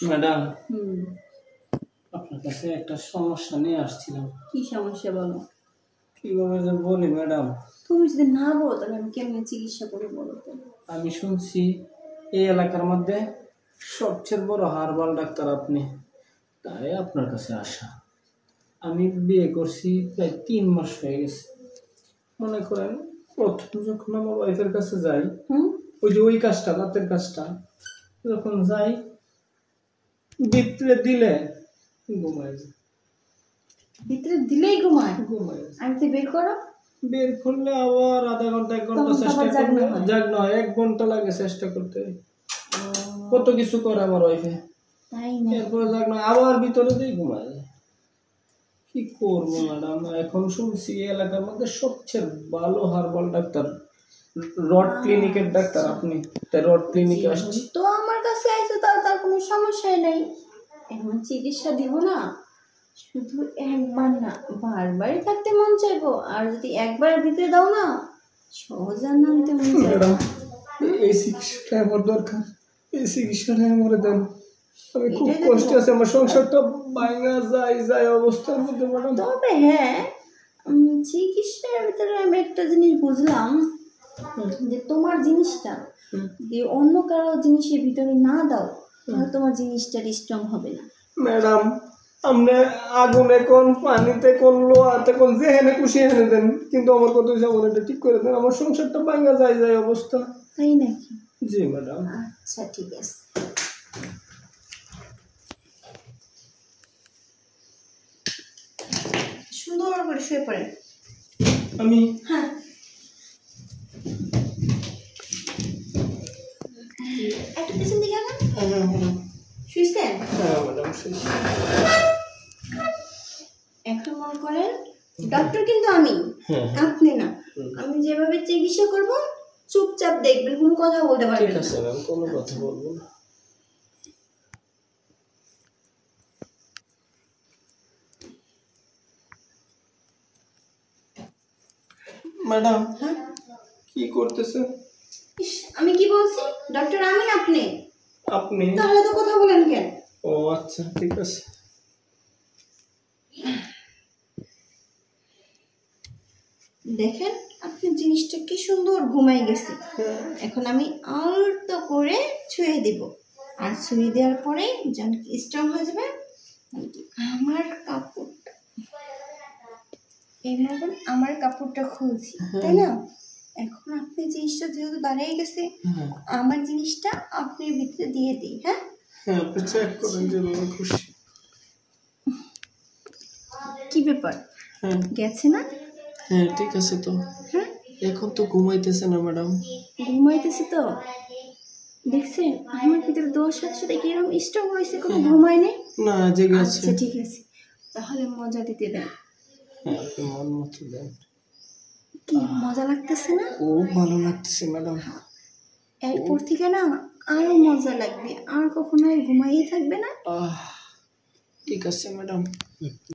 Madam আপনার কাছে একটা সমস্যা নিয়ে আসছিলাম। কি সমস্যা বলো? কিভাবে যে বলি ম্যাডাম, তুমি যদি না বলো তাহলে আমি কেমনে চিকিৎসা করবো বলো তো? আমি শুনছি এই এলাকার মধ্যে সবচেয়ে বড় হার্বাল ডাক্তার আপনি, তাই আপনার কাছে আসা। আমি বিয়ে করছি প্রায় 3 মাস হয়ে গেছে। মনে করেন প্রথম যখন আমার ওয়াইফের কাছে যাই, ওই কাজটা রাতের কাজটা যখন যাই ভিতরে দিলে ঘুমায় যায়। ভিতরে দিলেই ঘুমায়? ঘুমায় আমি তো বের করো। বের করলে আবার আধা ঘন্টা 1 ঘন্টা চেষ্টা করলে জাগনা হয়, 1 ঘন্টা লাগে চেষ্টা করতে। কত কিছু করে আমার ওয়াইফে, তাই না? এরপরে জাগনা আবার ভিতরে দিয়ে ঘুমায় যায়। কি করবো ম্যাডাম? এখন শুনছি এই এলাকার মধ্যে সবচেয়ে ভালো হার্বাল ডাক্তার রড ক্লিনিকের ডাক্তার আপনি, তাই রড ক্লিনিকে আসছি। তো আমার কাছে আইছো তার কোনো সমস্যাই নাই। এখন চিকিৎসা দিব না, শুধু একবার না বারবারই থাকতে মন চাইবো। আর যদি একবার ভিতরে দাও না, সহজে নামতে মন চাইবো। ম্যাডাম এই চিকিৎসাটা আমার দরকার, এই চিকিৎসাটা আমার দেন। আমি খুব কষ্টে আছি, আমার সংসারটা ভাঙা যায় অবস্থার মধ্যে ম্যাডাম। তবে হ্যাঁ, চিকিৎসার ভিতরে আমি একটা জিনিস বুঝলাম, যে তোমার জিনিসটা যে অন্য কারো জিনিসের ভিতরে না দাও তাহলে তোমার জিনিসটা স্ট্রং হবে না। ম্যাডাম আপনি আগুনে কোন পানিতে কোন লোহাতে কোন যেখানে খুশি এনে দেন, কিন্তু আমার কথা হচ্ছে আমার এটা ঠিক করে দেন। আমার সংসারটা ভাঙা যায় অবস্থা। তাই নাকি? জি ম্যাডাম। আচ্ছা ঠিক আছে, সুন্দর করে শুয়ে পড়েন। আমি হ্যাঁ একটু পিছন দিকে আগান। শুইছেন? হ্যাঁ ম্যাডাম। এখন মনে করেন ডক্টর কিন্তু আমি, আপনি না। আমি যেভাবে চিকিৎসা করব চুপচাপ দেখবেন, কোনো কথা বলতে পারবেন না। ঠিক আছে ম্যাম, কোনো কথা বলবো না। ম্যাডাম কি করতেছেন? আমি কি বলছি? ডক্টর আমি না আপনি? আপনি? তাহলে তো কথা বলেন কেন? ও আচ্ছা ঠিক আছে। দেখেন আপনি জিনিসটা কি সুন্দর ঘুমাই গেছে। এখন আমি আলতো করে ছুঁয়ে দিব, আর ছুঁয়ে দেওয়ার পরে যখন স্ট্রং হয়ে যাবে আমার কাপড়টা এইভাবে আমার কাপড়টা খুলছি, তাই না? এখন আপনি জিনিসটা যেহেতু দাঁড়িয়ে গেছে, আমার জিনিসটা আপনি ভিতরে দিয়ে দিই। হ্যাঁ হ্যাঁ আপনি চেক করেন যেভাবে খুশি। কি ব্যাপার, গেছে না? হ্যাঁ ঠিক আছে তো। হ্যাঁ এখন তো ঘুমাইতেছে না ম্যাডাম। ঘুমাইতেছি তো, দেখছেন আমার ভিতরে দোষ আছে দেখি এরকম স্ট্রং হয়েছে, কোনো ঘুমাই নেই না জেগে আছে। আচ্ছা ঠিক আছে, তাহলে মজা দিতে দেন। হ্যাঁ আপনি মন মতো দেন। কি মজা লাগতেছে না? খুব ভালো লাগতেছে ম্যাডাম। এরপর থেকে না আরো মজা লাগবে, আর কখনো ঘুমাইয়ে থাকবে না। ঠিক আছে ম্যাডাম।